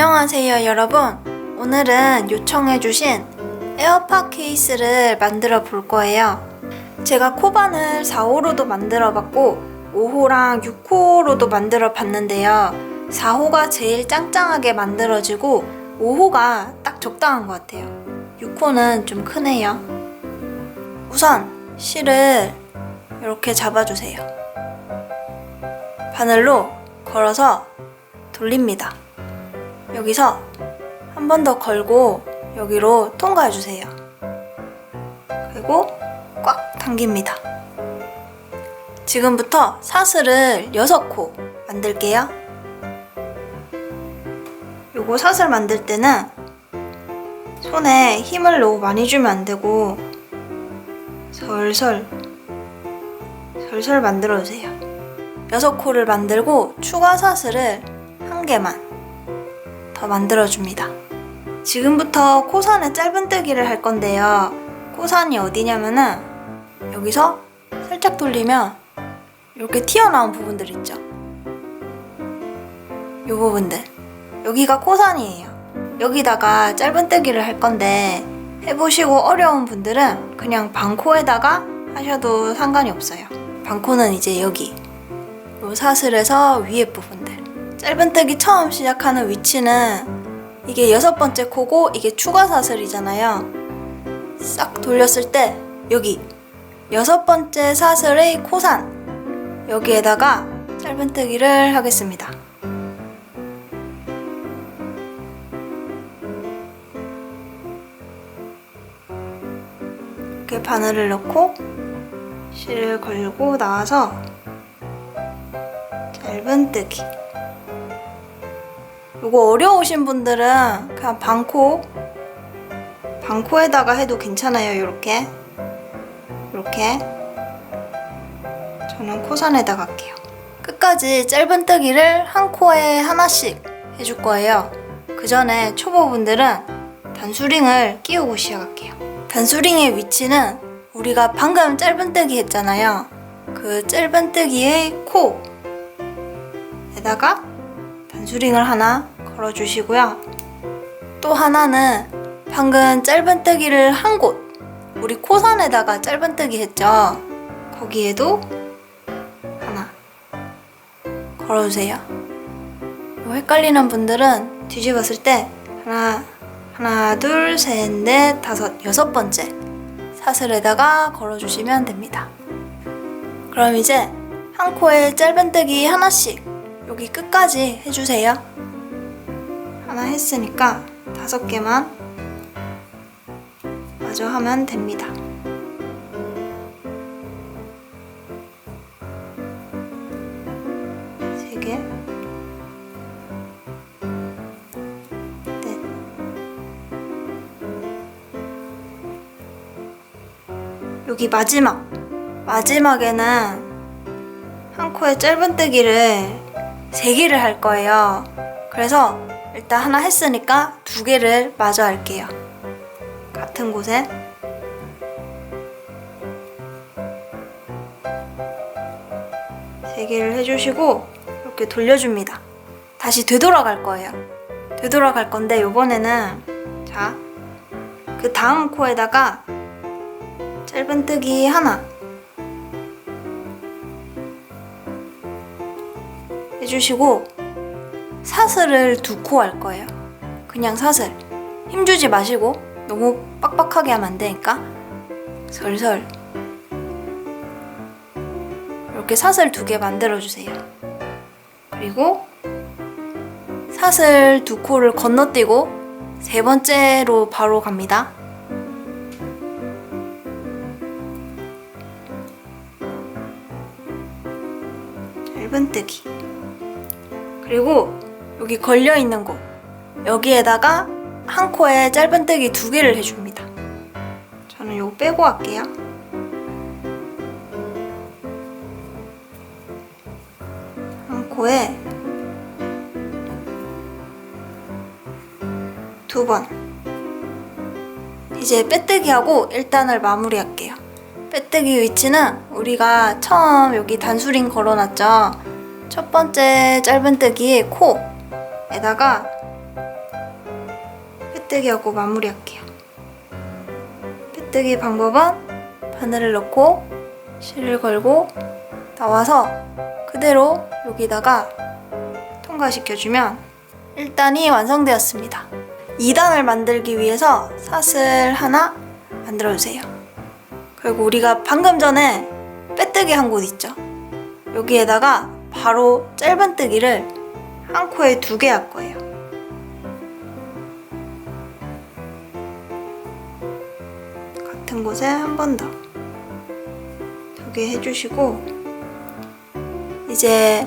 안녕하세요 여러분. 오늘은 요청해주신 에어팟 케이스를 만들어 볼 거예요. 제가 코바늘 4호로도 만들어 봤고 5호랑 6호로도 만들어 봤는데요. 4호가 제일 짱짱하게 만들어지고 5호가 딱 적당한 것 같아요. 6호는 좀 크네요. 우선 실을 이렇게 잡아주세요. 바늘로 걸어서 돌립니다. 여기서 한 번 더 걸고 여기로 통과해주세요. 그리고 꽉 당깁니다. 지금부터 사슬을 6코 만들게요. 요거 사슬 만들 때는 손에 힘을 너무 많이 주면 안 되고 설설 만들어주세요. 6코를 만들고 추가 사슬을 1개만 더 만들어줍니다. 지금부터 코선에 짧은뜨기를 할 건데요. 코선이 어디냐면은 여기서 살짝 돌리면 이렇게 튀어나온 부분들 있죠? 이 부분들. 여기가 코선이에요. 여기다가 짧은뜨기를 할 건데 해보시고 어려운 분들은 그냥 반코에다가 하셔도 상관이 없어요. 반코는 이제 여기 요 사슬에서 위에 부분들. 짧은뜨기 처음 시작하는 위치는 이게 6번째 코고 이게 추가 사슬이잖아요. 싹 돌렸을 때 여기 6번째 사슬의 코산 여기에다가 짧은뜨기를 하겠습니다. 이렇게 바늘을 넣고 실을 걸고 나와서 짧은뜨기. 이거 어려우신 분들은 그냥 반코에다가 해도 괜찮아요. 이렇게 저는 코선에다가 할게요. 끝까지 짧은뜨기를 한 코에 하나씩 해줄 거예요. 그 전에 초보분들은 단수링을 끼우고 시작할게요. 단수링의 위치는 우리가 방금 짧은뜨기 했잖아요. 그 짧은뜨기의 코에다가 단수링을 하나 걸어주시고요. 또 하나는 방금 짧은뜨기를 한 곳, 우리 코선에다가 짧은뜨기 했죠? 거기에도 하나 걸어주세요. 헷갈리는 분들은 뒤집었을 때 하나, 둘, 셋, 넷, 다섯, 6번째 사슬에다가 걸어주시면 됩니다. 그럼 이제 한 코에 짧은뜨기 하나씩 여기 끝까지 해주세요. 하나 했으니까 5개만 마저 하면 됩니다. 세 개, 넷, 여기 마지막에는 한 코에 짧은뜨기를 3개를 할 거예요. 그래서 일단 하나 했으니까 2개를 마저 할게요. 같은 곳에 세 개를 해주시고 이렇게 돌려줍니다. 다시 되돌아갈 거예요. 되돌아갈 건데 요번에는 자, 그 다음 코에다가 짧은뜨기 하나 해주시고 사슬을 2코 할 거예요. 그냥 사슬. 힘주지 마시고 너무 빡빡하게 하면 안 되니까 설설 이렇게 사슬 2개 만들어주세요. 그리고 사슬 2코를 건너뛰고 3번째로 바로 갑니다. 짧은뜨기. 그리고 여기 걸려있는 곳 여기에다가 한 코에 짧은뜨기 2개를 해줍니다. 저는 이거 빼고 할게요. 한 코에 2번. 이제 빼뜨기하고 1단을 마무리할게요. 빼뜨기 위치는 우리가 처음 여기 단수링 걸어놨죠. 첫 번째 짧은뜨기의 코에다가 빼뜨기하고 마무리할게요. 빼뜨기 방법은 바늘을 넣고 실을 걸고 나와서 그대로 여기다가 통과시켜주면 1단이 완성되었습니다. 2단을 만들기 위해서 사슬 하나 만들어주세요. 그리고 우리가 방금 전에 빼뜨기 한 곳 있죠? 여기에다가 바로 짧은뜨기를 한 코에 2개 할 거예요. 같은 곳에 한 번 더 2개 해주시고 이제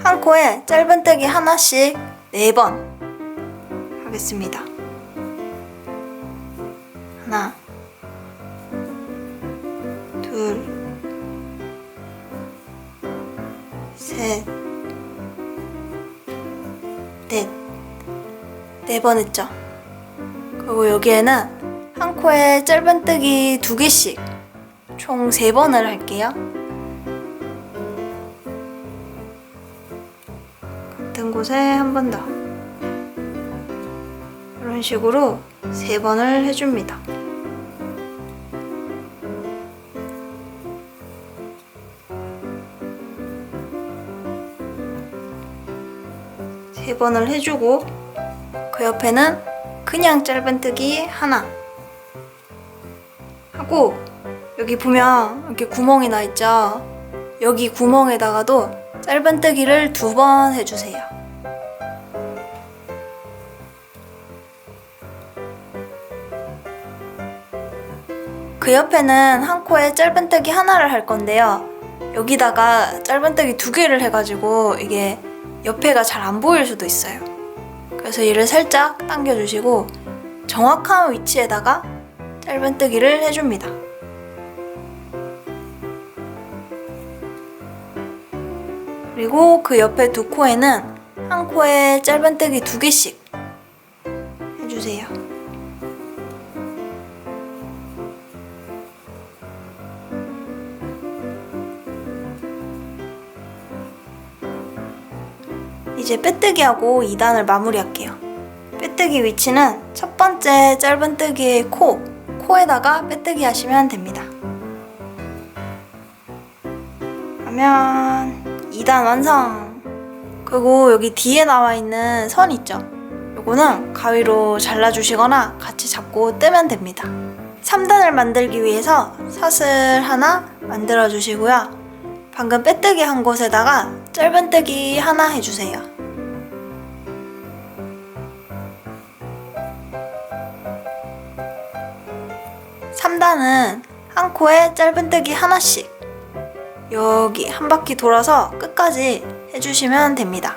한 코에 짧은뜨기 하나씩 4번 하겠습니다. 하나, 둘, 셋, 넷. 4번 했죠? 그리고 여기에는 한 코에 짧은뜨기 2개씩 총 3번을 할게요. 같은 곳에 한 번 더. 이런 식으로 3번을 해줍니다. 세 번을 해주고 그 옆에는 그냥 짧은뜨기 하나 하고 여기 보면 이렇게 구멍이 나 있죠? 여기 구멍에다가도 짧은뜨기를 2번 해주세요. 그 옆에는 한 코에 짧은뜨기 하나를 할 건데요. 여기다가 짧은뜨기 2개를 해가지고 이게 옆에가 잘 안 보일 수도 있어요. 그래서 이를 살짝 당겨주시고 정확한 위치에다가 짧은뜨기를 해줍니다. 그리고 그 옆에 2코에는 한 코에 짧은뜨기 2개씩 해주세요. 이제 빼뜨기하고 2단을 마무리할게요. 빼뜨기 위치는 첫 번째 짧은뜨기의 코에다가 빼뜨기 하시면 됩니다. 하면 2단 완성! 그리고 여기 뒤에 나와 있는 선 있죠? 요거는 가위로 잘라주시거나 같이 잡고 떼면 됩니다. 3단을 만들기 위해서 사슬 하나 만들어 주시고요. 방금 빼뜨기 한 곳에다가 짧은뜨기 하나 해주세요. 3단은 한 코에 짧은뜨기 하나씩 여기 한 바퀴 돌아서 끝까지 해주시면 됩니다.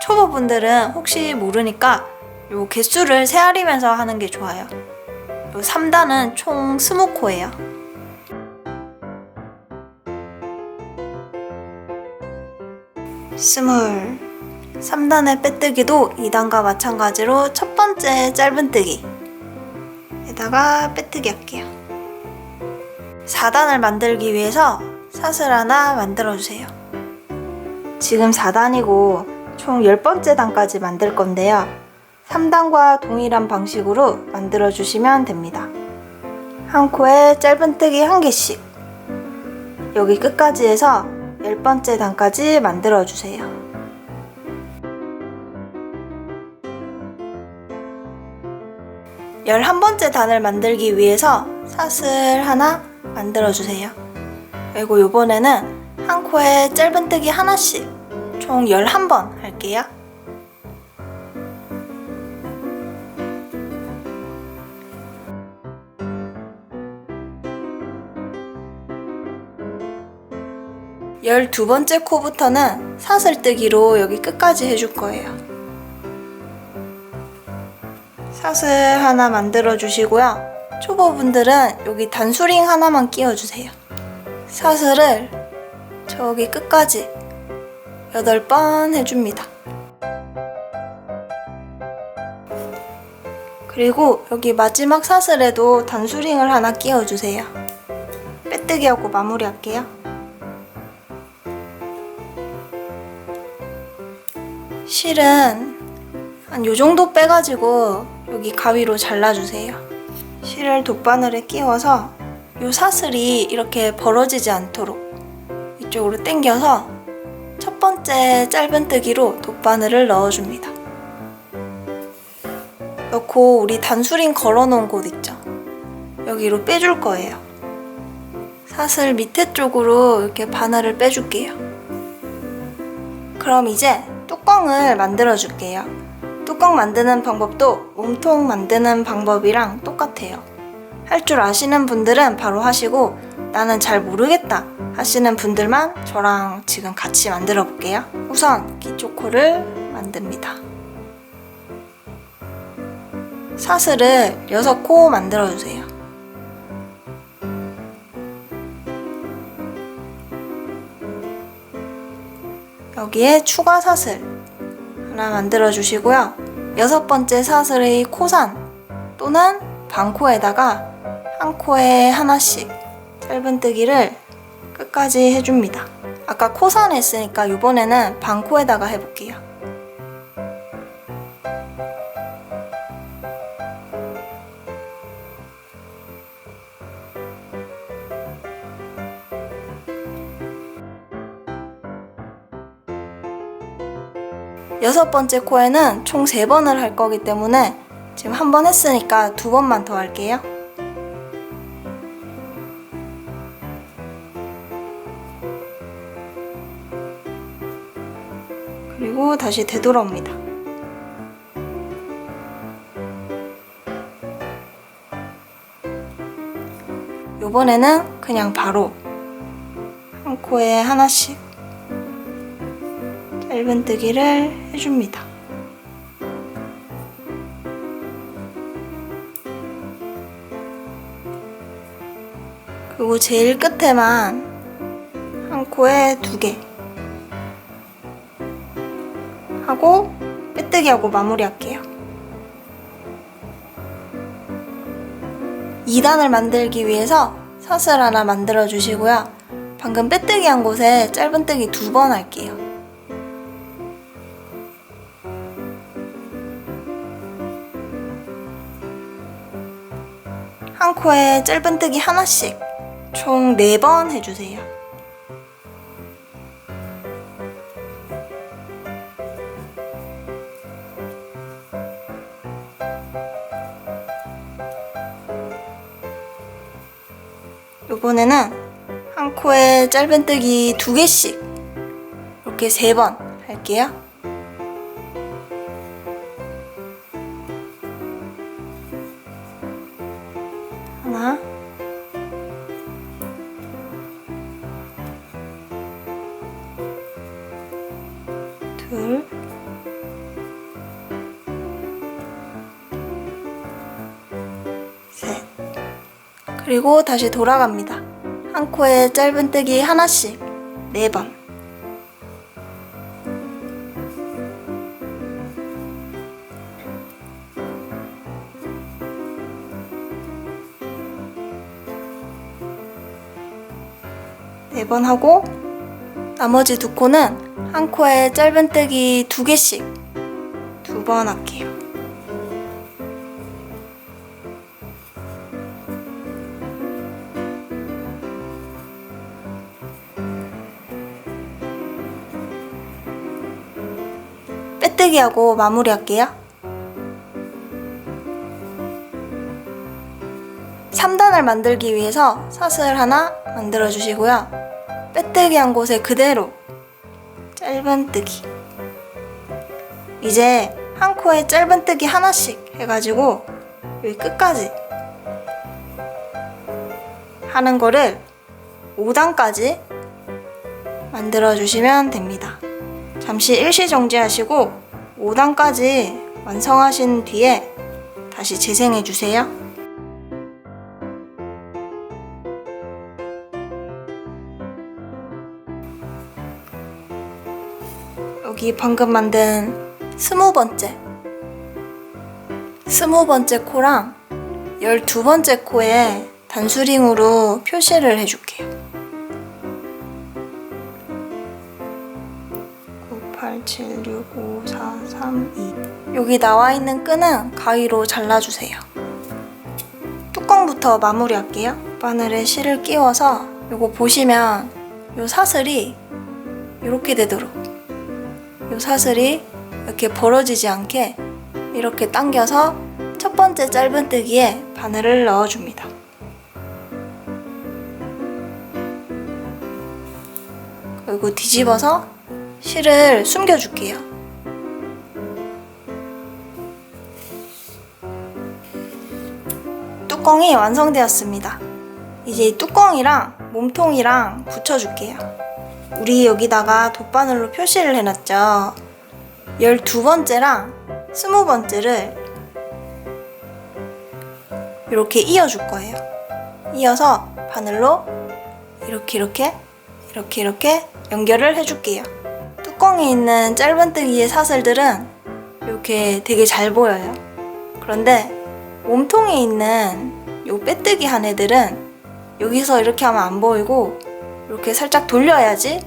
초보분들은 혹시 모르니까 요 개수를 세아리면서 하는 게 좋아요. 요 3단은 총 20코예요. 스물 3단의 빼뜨기도 2단과 마찬가지로 첫 번째 짧은뜨기 에다가 빼뜨기 할게요. 4단을 만들기 위해서 사슬 하나 만들어주세요. 지금 4단이고 총 10번째 단까지 만들 건데요. 3단과 동일한 방식으로 만들어주시면 됩니다. 한 코에 짧은뜨기 1개씩 여기 끝까지 해서 10번째 단까지 만들어주세요. 11번째 단을 만들기 위해서 사슬 하나 만들어주세요. 그리고 이번에는 한 코에 짧은뜨기 하나씩 총 11번 할게요. 열두 번째 코부터는 사슬뜨기로 여기 끝까지 해줄 거예요. 사슬 하나 만들어 주시고요. 초보분들은 여기 단수링 하나만 끼워주세요. 사슬을 저기 끝까지 8번 해줍니다. 그리고 여기 마지막 사슬에도 단수링을 하나 끼워주세요. 빼뜨기하고 마무리할게요. 실은 한 요 정도 빼가지고 여기 가위로 잘라주세요. 실을 돗바늘에 끼워서 요 사슬이 이렇게 벌어지지 않도록 이쪽으로 당겨서 첫 번째 짧은뜨기로 돗바늘을 넣어줍니다. 넣고 우리 단수링 걸어놓은 곳 있죠? 여기로 빼줄 거예요. 사슬 밑에 쪽으로 이렇게 바늘을 빼줄게요. 그럼 이제 뚜껑을 만들어 줄게요. 뚜껑 만드는 방법도 몸통 만드는 방법이랑 똑같아요. 할 줄 아시는 분들은 바로 하시고 나는 잘 모르겠다 하시는 분들만 저랑 지금 같이 만들어 볼게요. 우선 기초코를 만듭니다. 사슬을 6코 만들어 주세요. 여기에 추가 사슬 하나 만들어 주시고요. 6번째 사슬의 코산 또는 반코에다가 한 코에 하나씩 짧은뜨기를 끝까지 해줍니다. 아까 코산 했으니까 이번에는 반코에다가 해볼게요. 여섯 번째 코에는 총 3번을 할 거기 때문에 지금 한 번 했으니까 2번만 더 할게요. 그리고 다시 되돌아옵니다. 요번에는 그냥 바로 한 코에 하나씩 짧은뜨기를 해줍니다. 그리고 제일 끝에만 한 코에 2개 하고 빼뜨기하고 마무리할게요. 2단을 만들기 위해서 사슬 하나 만들어 주시고요. 방금 빼뜨기 한 곳에 짧은뜨기 2번 할게요. 한 코에 짧은뜨기 하나씩 총 4번 해주세요. 이번에는 한 코에 짧은뜨기 2개씩 이렇게 3번 할게요. 하나, 둘, 셋. 그리고 다시 돌아갑니다. 한 코에 짧은뜨기 하나씩 4번. 네 번 하고 나머지 2코는 한 코에 짧은뜨기 2개씩 2번 할게요. 빼뜨기하고 마무리할게요. 3단을 만들기 위해서 사슬 하나 만들어 주시고요. 빼뜨기 한 곳에 그대로 짧은뜨기. 이제 한 코에 짧은뜨기 하나씩 해가지고 여기 끝까지 하는 거를 5단까지 만들어 주시면 됩니다. 잠시 일시정지 하시고 5단까지 완성하신 뒤에 다시 재생해 주세요. 여기 방금 만든 20번째 코랑 12번째 코에 단수링으로 표시를 해줄게요. 8, 7, 6, 5, 4, 3, 2 여기 나와 있는 끈은 가위로 잘라주세요. 뚜껑부터 마무리할게요. 바늘에 실을 끼워서 요거 보시면 요 사슬이 이렇게 되도록 요 사슬이 이렇게 벌어지지 않게 이렇게 당겨서 첫 번째 짧은뜨기에 바늘을 넣어줍니다. 그리고 뒤집어서 실을 숨겨줄게요. 뚜껑이 완성되었습니다. 이제 이 뚜껑이랑 몸통이랑 붙여줄게요. 우리 여기다가 돗바늘로 표시를 해놨죠. 12번째랑 20번째를 이렇게 이어줄 거예요. 이어서 바늘로 이렇게 연결을 해줄게요. 뚜껑에 있는 짧은뜨기의 사슬들은 이렇게 되게 잘 보여요. 그런데 몸통에 있는 요 빼뜨기 한 애들은 여기서 이렇게 하면 안 보이고 이렇게 살짝 돌려야지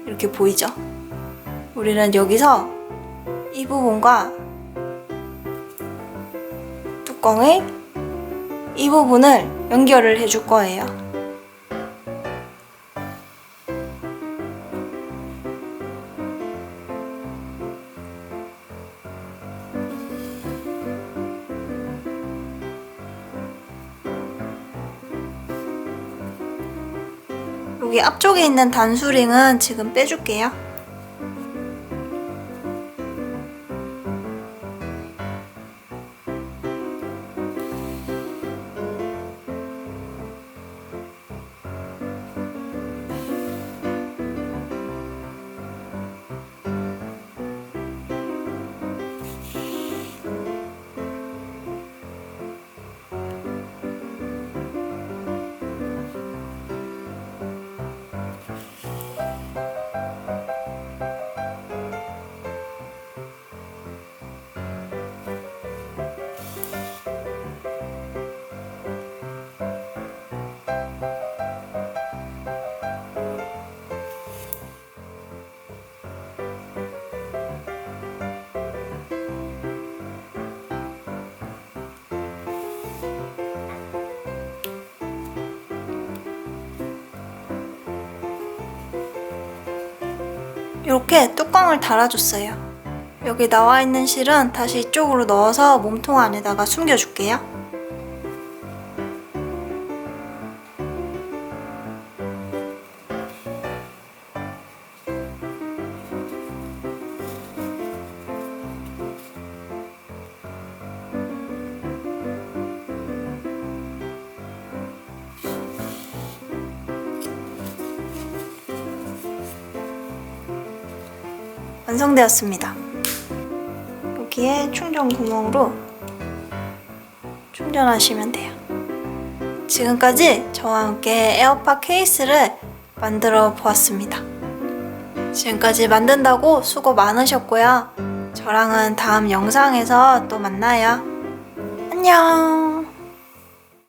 이렇게 보이죠. 우리는 여기서 이 부분과 뚜껑의 이 부분을 연결을 해줄 거예요. 여기 앞쪽에 있는 단수링은 지금 빼줄게요. 이렇게 뚜껑을 달아줬어요. 여기 나와 있는 실은 다시 이쪽으로 넣어서 몸통 안에다가 숨겨줄게요. 완성되었습니다. 여기에 충전 구멍으로 충전하시면 돼요. 지금까지 저와 함께 에어팟 케이스를 만들어 보았습니다. 지금까지 만든다고 수고 많으셨고요. 저랑은 다음 영상에서 또 만나요. 안녕!